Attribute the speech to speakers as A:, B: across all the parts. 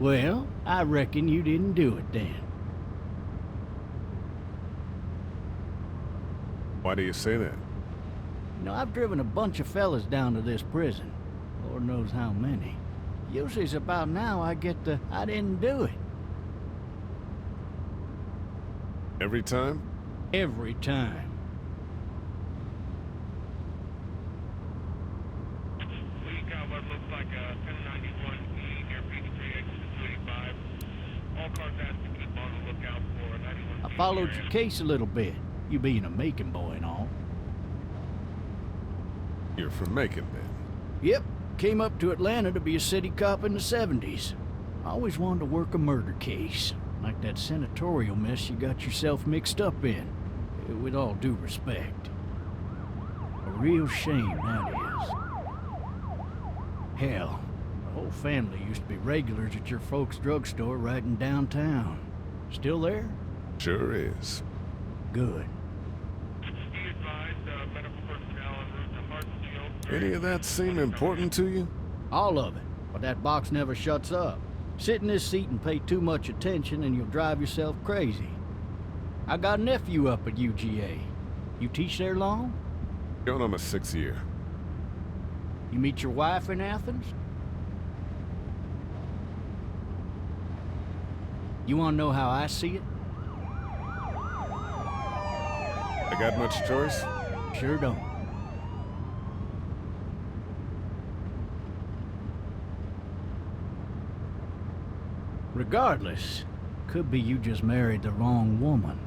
A: Well, I reckon you didn't do it then.
B: Why do you say that?
A: You know, I've driven a bunch of fellas down to this prison. Lord knows how many. Usually it's about now I get the, I didn't do it.
B: Every time?
A: Every time.
C: We got what looks like a 1091E near Peachtree exit 285. All cars asked to keep on the lookout for 91.
A: I followed your case a little bit, you being a Macon boy and all.
B: You're from Macon, then?
A: Yep, came up to Atlanta to be a city cop in the 70s. I always wanted to work a murder case, like that senatorial mess you got yourself mixed up in. With all due respect. A real shame, that is. Hell, the whole family used to be regulars at your folks' drugstore right in downtown. Still there?
B: Sure is.
A: Good.
B: Any of that seem important to you?
A: All of it, but that box never shuts up. Sit in this seat and pay too much attention and you'll drive yourself crazy. I got a nephew up at UGA. You teach there long?
B: Going on my 6th year.
A: You meet your wife in Athens? You want to know how I see it?
B: I got much choice?
A: Sure don't. Regardless, could be you just married the wrong woman.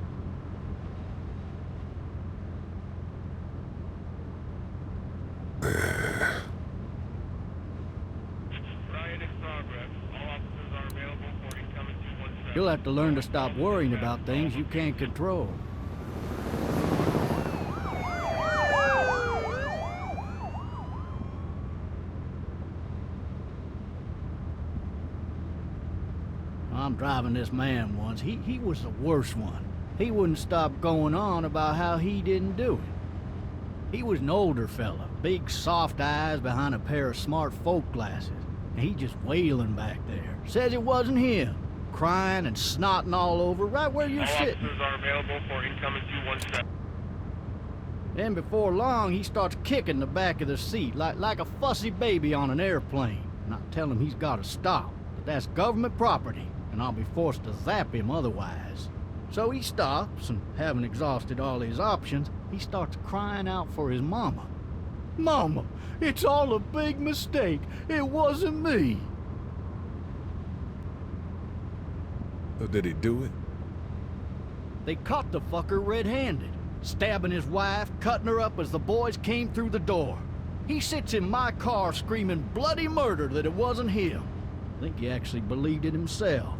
A: You'll have to learn to stop worrying about things you can't control. I'm driving this man once. He was the worst one. He wouldn't stop going on about how he didn't do it. He was an older fella, big soft eyes behind a pair of smart folk glasses. And he just wailing back there. Says it wasn't him. Crying and snotting all over right where you're sitting.
C: All officers are available for incoming 217.
A: Then before long, he starts kicking the back of the seat like a fussy baby on an airplane. And I tell him he's got to stop, that that's government property, and I'll be forced to zap him otherwise. So he stops, and having exhausted all his options, he starts crying out for his mama. Mama, it's all a big mistake. It wasn't me.
B: So did he do it?
A: They caught the fucker red-handed, stabbing his wife, cutting her up as the boys came through the door. He sits in my car screaming bloody murder that it wasn't him. I think he actually believed it himself.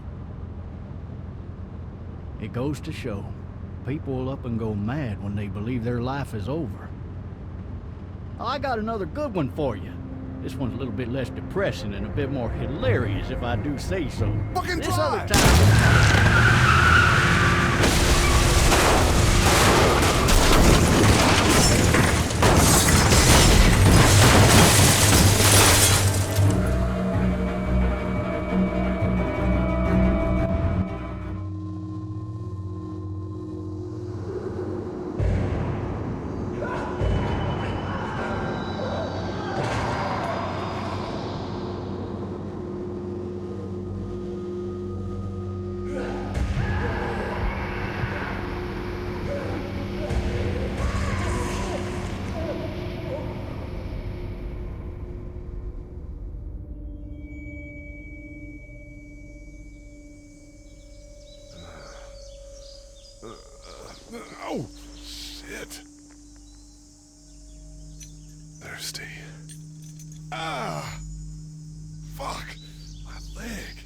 A: It goes to show, people will up and go mad when they believe their life is over. Oh, I got another good one for you. This one's a little bit less depressing and a bit more hilarious, if I do say so.
B: Fucking
A: This
B: try!
A: other time...
B: Oh, shit. Thirsty. Ah! Fuck! My leg.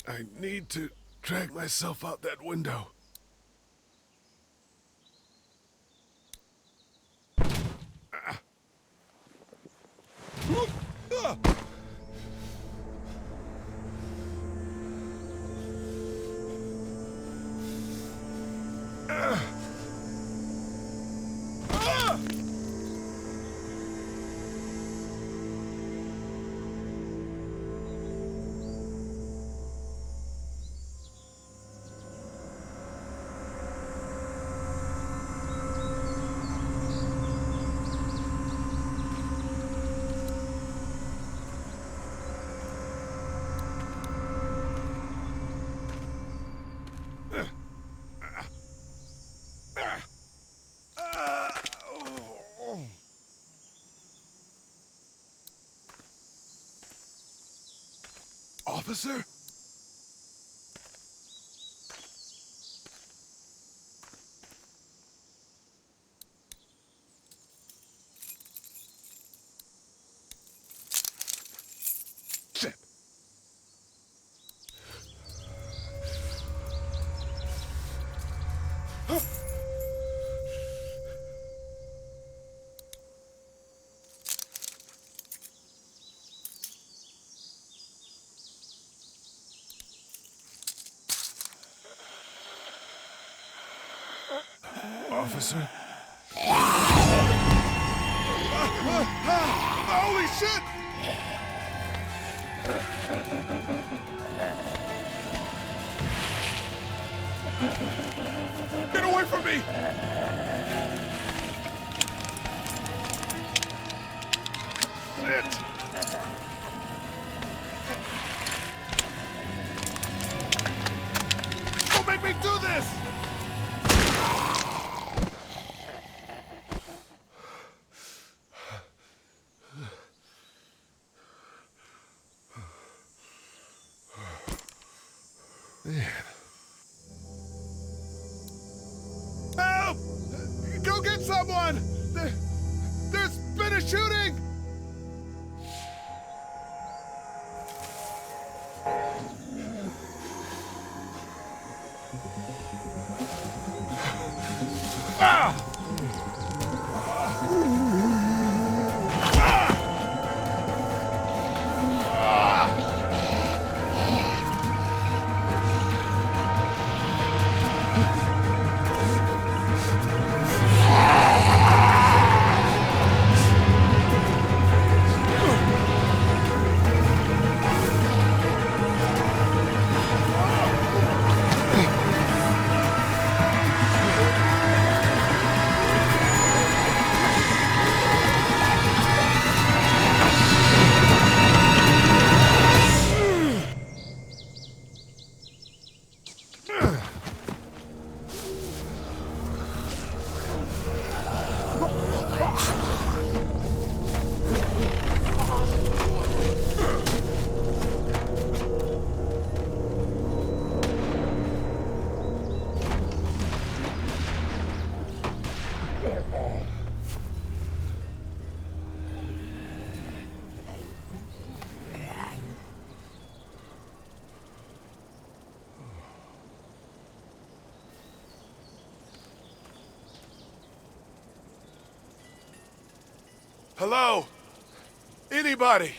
B: I need to drag myself out that window. Ah. Officer? Shit. Officer? Holy shit! Get away from me! Shit! Don't make me do this! Man. Help! Go get someone! There's been a shooting! Ah! Hello? Anybody?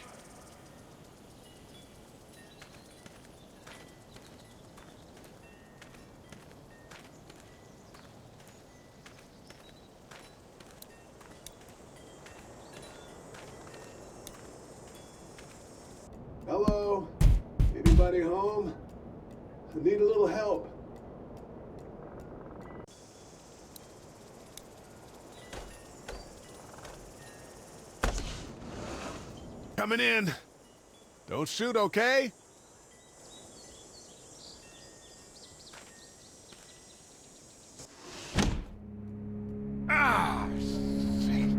D: Hello? Anybody home? I need a little help.
B: Coming in. Don't shoot, okay? Ah, shit.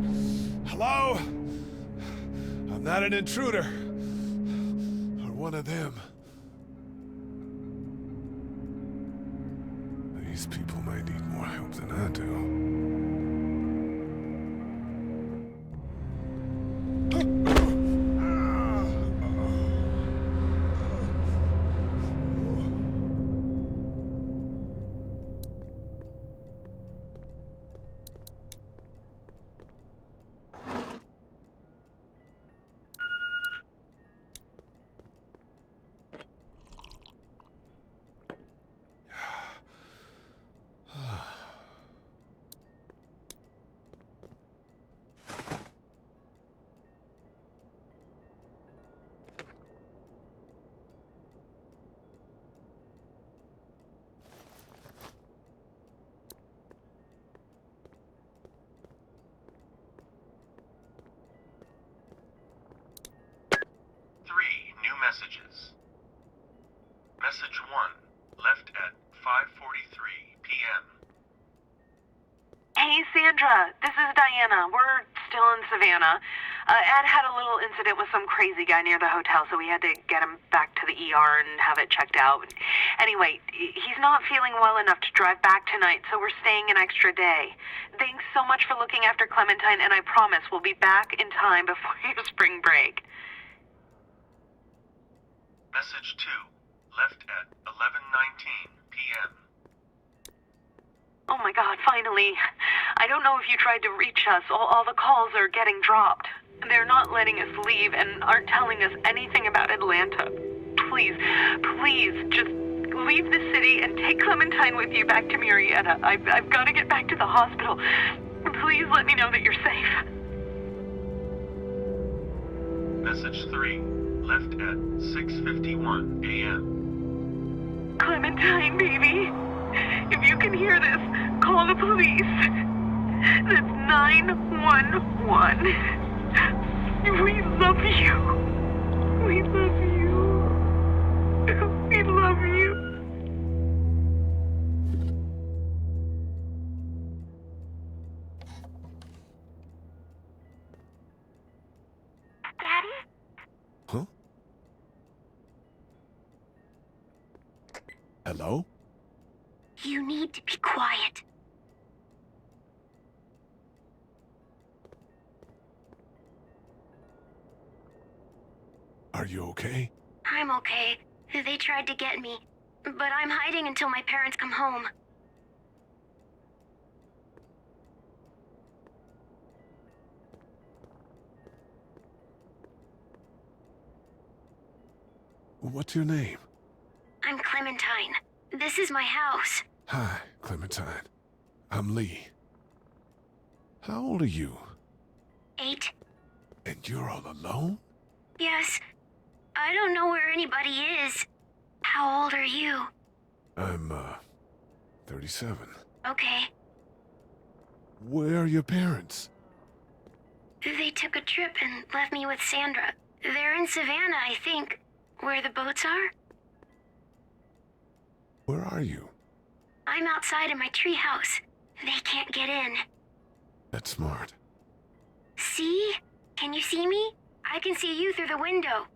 B: Hello? I'm not an intruder. Or one of them. These people might need more help than I do.
E: messages. Message 1, left at 5:43 p.m.
F: Hey, Sandra. This is Diana. We're still in Savannah. Ed had a little incident with some crazy guy near the hotel, so we had to get him back to the ER and have it checked out. Anyway, he's not feeling well enough to drive back tonight, so we're staying an extra day. Thanks so much for looking after Clementine, and I promise we'll be back in time before your spring break.
E: Message 2, left at 11:19 p.m.
F: Oh my God, finally. I don't know if you tried to reach us. All the calls are getting dropped. They're not letting us leave and aren't telling us anything about Atlanta. Please, just leave the city and take Clementine with you back to Murrieta. I've got to get back to the hospital. Please let me know that you're safe.
E: Message 3, left at 6:51 a.m.
F: Clementine, baby. If you can hear this, call the police. That's 911. We love you. We love you. We love you. Daddy?
B: Huh? Hello?
G: You need to be quiet.
B: Are you okay?
G: I'm okay. They tried to get me, but I'm hiding until my parents come home.
B: What's your name?
G: I'm Clementine. This is my house.
B: Hi, Clementine. I'm Lee. How old are you?
G: 8.
B: And you're all alone?
G: Yes. I don't know where anybody is. How old are you?
B: I'm, 37.
G: Okay.
B: Where are your parents?
G: They took a trip and left me with Sandra. They're in Savannah, I think. Where the boats are?
B: Where are you?
G: I'm outside in my treehouse. They can't get in.
B: That's smart.
G: See? Can you see me? I can see you through the window.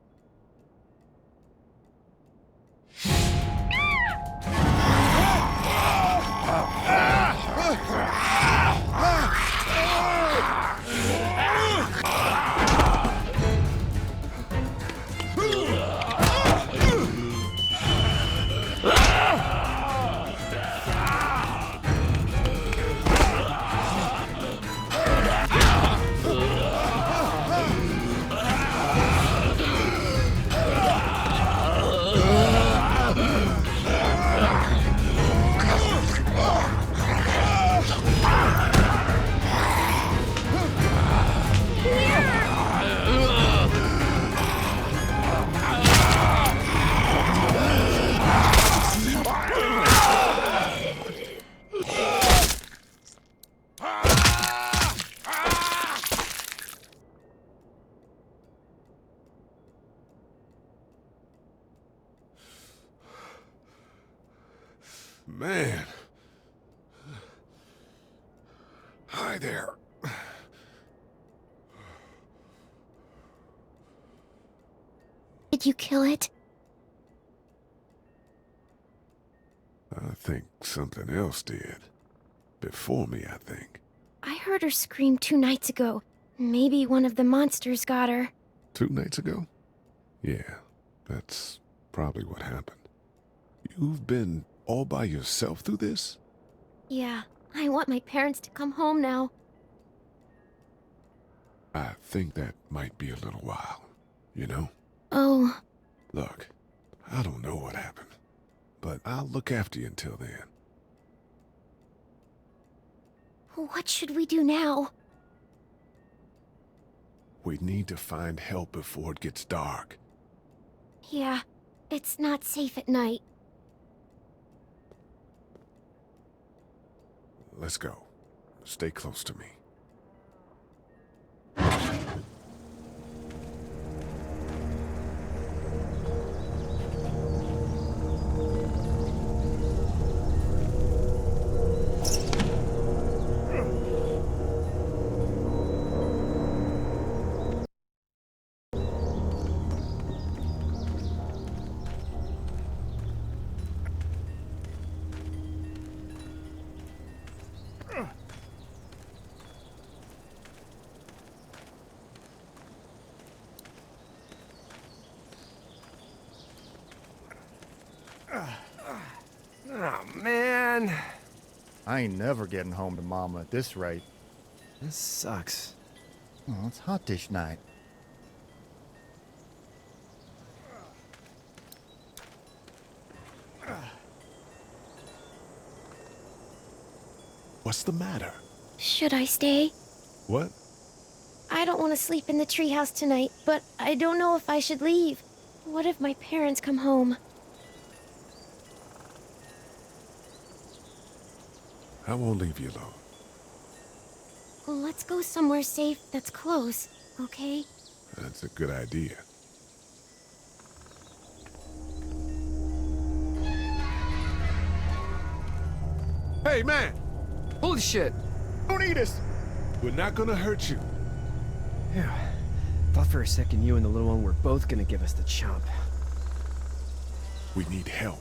B: Man. Hi there.
G: Did you kill it?
B: I think something else did. Before me, I think.
G: I heard her scream 2 nights ago. Maybe one of the monsters got her.
B: 2 nights ago? Yeah, that's probably what happened. You've been all by yourself through this?
G: Yeah, I want my parents to come home now.
B: I think that might be a little while, you know?
G: Oh.
B: Look, I don't know what happened, but I'll look after you until then.
G: What should we do now?
B: We need to find help before it gets dark.
G: Yeah, it's not safe at night.
B: Let's go. Stay close to me.
H: Oh, man.
I: I ain't never getting home to Mama at this rate.
H: This sucks.
I: Oh, it's hot this night.
B: What's the matter?
G: Should I stay?
B: What?
G: I don't want to sleep in the treehouse tonight, but I don't know if I should leave. What if my parents come home?
B: I won't leave you alone.
G: Well, let's go somewhere safe that's close, okay?
B: That's a good idea. Hey, man!
H: Holy shit.
I: Don't eat us!
B: We're not gonna hurt you.
H: Yeah. Thought for a second you and the little one were both gonna give us the chomp.
B: We need help.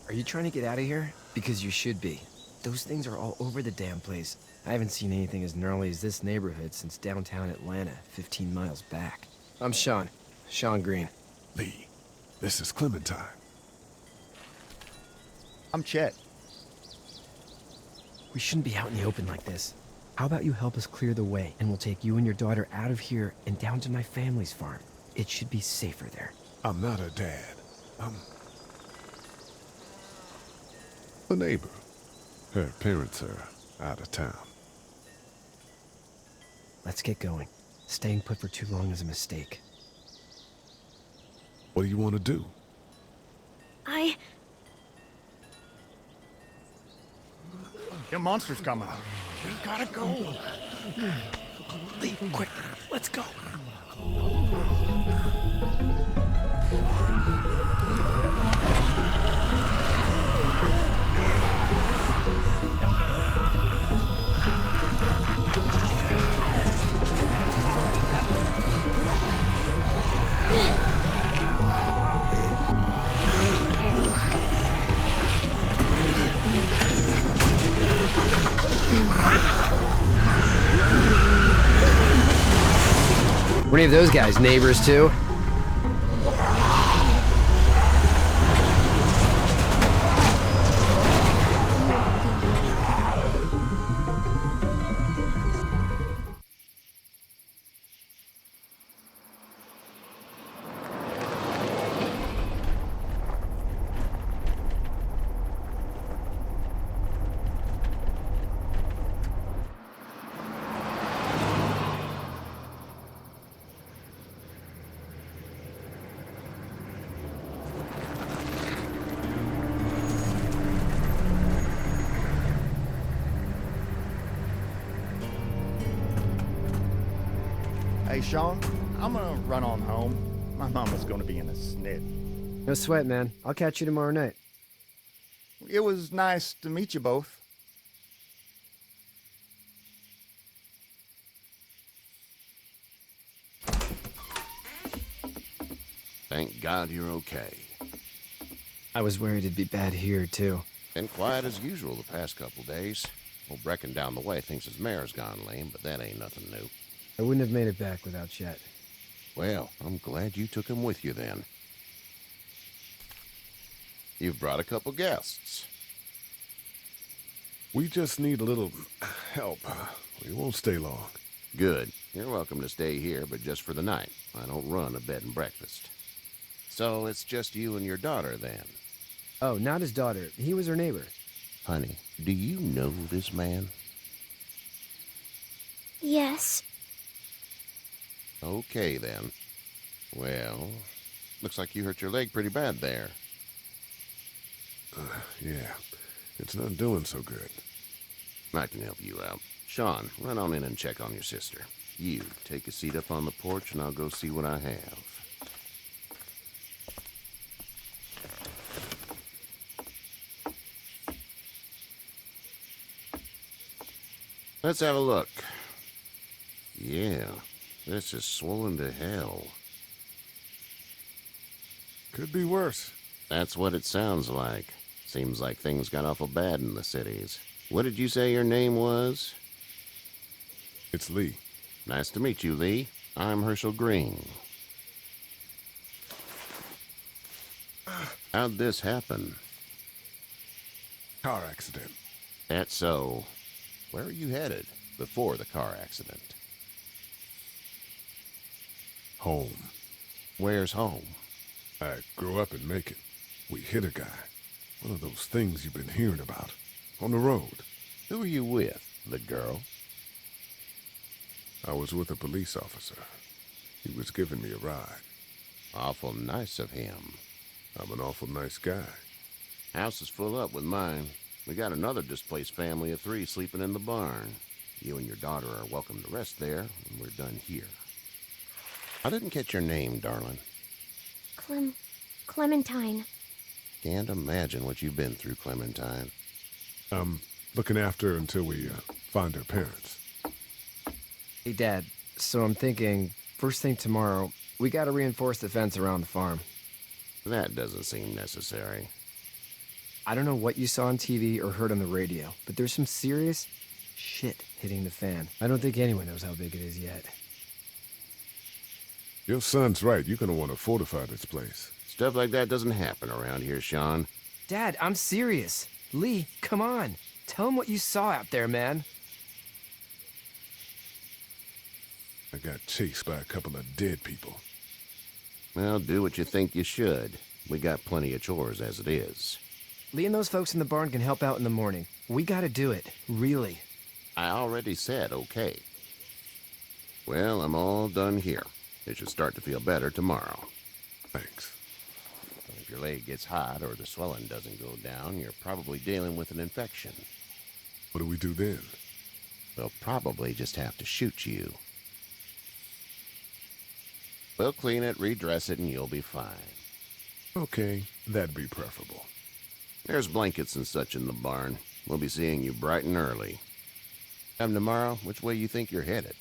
H: Are you trying to get out of here? Because you should be. Those things are all over the damn place. I haven't seen anything as gnarly as this neighborhood since downtown Atlanta, 15 miles back. I'm Sean. Sean Green.
B: Lee, this is Clementine.
I: I'm Chet.
H: We shouldn't be out in the open like this. How about you help us clear the way, and we'll take you and your daughter out of here and down to my family's farm. It should be safer there.
B: I'm not her dad. I'm a neighbor. Her parents are out of town.
H: Let's get going. Staying put for too long is a mistake.
B: What do you want to do?
I: Your monster's coming. We gotta go.
H: Lee, quick, let's go. Were any of those guys neighbors too?
I: Hey, Sean, I'm gonna run on home. My mama's gonna be in a snit.
H: No sweat, man. I'll catch you tomorrow night.
I: It was nice to meet you both.
J: Thank God you're okay.
H: I was worried it'd be bad here, too.
J: Been quiet as usual the past couple days. Old Brecken down the way thinks his mare's gone lame, but that ain't nothing new.
H: I wouldn't have made it back without Chet.
J: Well, I'm glad you took him with you then. You've brought a couple guests.
B: We just need a little help. We won't stay long.
J: Good. You're welcome to stay here, but just for the night. I don't run a bed and breakfast. So it's just you and your daughter then?
H: Oh, not his daughter. He was her neighbor.
J: Honey, do you know this man?
G: Yes.
J: Okay, then. Well, looks like you hurt your leg pretty bad there.
B: Yeah, it's not doing so good.
J: I can help you out. Sean, run on in and check on your sister. You, take a seat up on the porch and I'll go see what I have. Let's have a look. Yeah, this is swollen to hell.
B: Could be worse.
J: That's what it sounds like. Seems like things got awful bad in the cities. What did you say your name was?
B: It's Lee.
J: Nice to meet you, Lee. I'm Herschel Green. How'd this happen?
B: Car accident.
J: That's so. Where are you headed before the car accident?
B: Home.
J: Where's home?
B: I grew up in Macon. We hit a guy. One of those things you've been hearing about. On the road.
J: Who are you with? The girl?
B: I was with a police officer. He was giving me a ride.
J: Awful nice of him.
B: I'm an awful nice guy.
J: House is full up with mine. We got another displaced family of 3 sleeping in the barn. You and your daughter are welcome to rest there when we're done here. I didn't catch your name, darling.
G: Clementine.
J: Can't imagine what you've been through, Clementine.
B: I'm looking after her until we find her parents.
H: Hey, Dad, so I'm thinking, first thing tomorrow, we gotta reinforce the fence around the farm.
J: That doesn't seem necessary.
H: I don't know what you saw on TV or heard on the radio, but there's some serious shit hitting the fan. I don't think anyone knows how big it is yet.
B: Your son's right. You're gonna want to fortify this place.
J: Stuff like that doesn't happen around here, Sean.
H: Dad, I'm serious. Lee, come on. Tell him what you saw out there, man.
B: I got chased by a couple of dead people.
J: Well, do what you think you should. We got plenty of chores as it is.
H: Lee and those folks in the barn can help out in the morning. We gotta do it. Really.
J: I already said okay. Well, I'm all done here. It should start to feel better tomorrow.
B: Thanks.
J: If your leg gets hot or the swelling doesn't go down, you're probably dealing with an infection.
B: What do we do then?
J: They'll probably just have to shoot you. We'll clean it, redress it, and you'll be fine.
B: Okay, that'd be preferable.
J: There's blankets and such in the barn. We'll be seeing you bright and early. Come tomorrow, which way you think you're headed?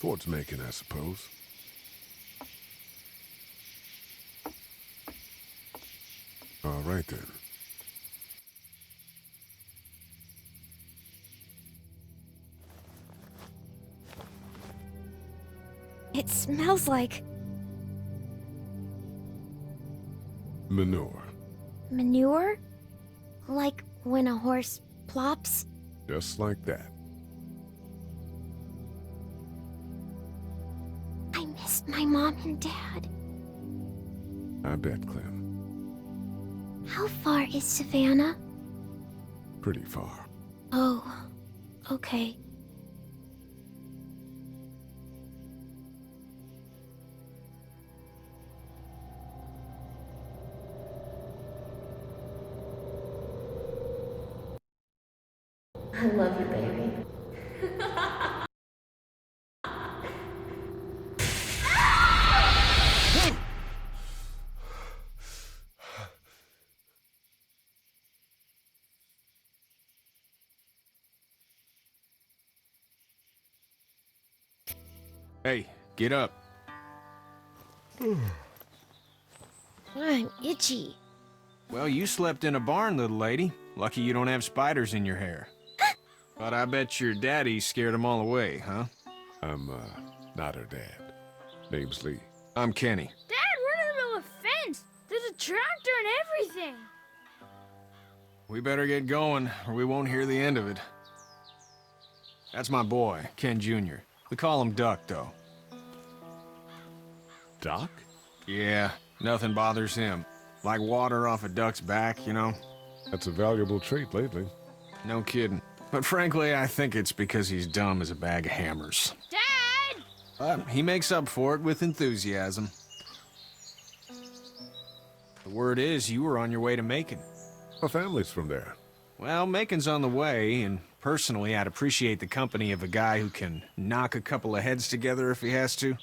B: Towards Macon, I suppose. All right, then.
G: It smells like
B: Manure.
G: manure? Like when a horse plops?
B: Just like that.
G: I miss my mom and dad.
B: I bet, Clem.
G: How far is Savannah?
B: Pretty far.
G: Oh, okay.
K: I love you, baby.
L: Hey, get up.
G: I'm itchy.
L: Well, you slept in a barn, little lady. Lucky you don't have spiders in your hair. But I bet your daddy scared them all away, huh?
B: I'm, not her dad. Name's Lee.
L: I'm Kenny.
K: Dad, we're in the middle of a fence. There's a tractor and everything.
L: We better get going, or we won't hear the end of it. That's my boy, Ken Jr. We call him Duck, though.
B: Doc?
L: Yeah, nothing bothers him. Like water off a duck's back, you know?
B: That's a valuable trait lately.
L: No kidding. But frankly, I think it's because he's dumb as a bag of hammers.
K: Dad!
L: But he makes up for it with enthusiasm. The word is you were on your way to Macon.
B: My family's from there.
L: Well, Macon's on the way, and personally, I'd appreciate the company of a guy who can knock a couple of heads together if he has to.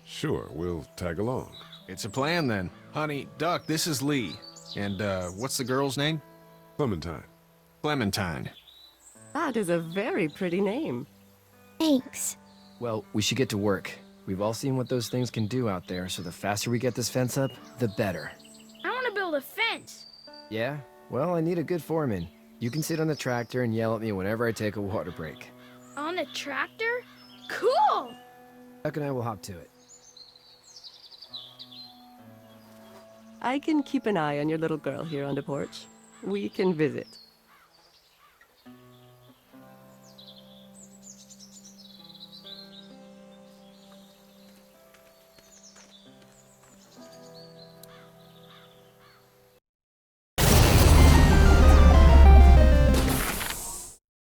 B: Sure, we'll tag along.
L: It's a plan, then. Honey, Duck, this is Lee. And, what's the girl's name?
B: Clementine.
L: Clementine.
M: That is a very pretty name.
G: Thanks.
H: Well, we should get to work. We've all seen what those things can do out there, so the faster we get this fence up, the better.
K: I want to build a fence.
H: Yeah? Well, I need a good foreman. You can sit on the tractor and yell at me whenever I take a water break.
K: On the tractor? Cool!
H: Duck and I will hop to it.
M: I can keep an eye on your little girl here on the porch. We can visit.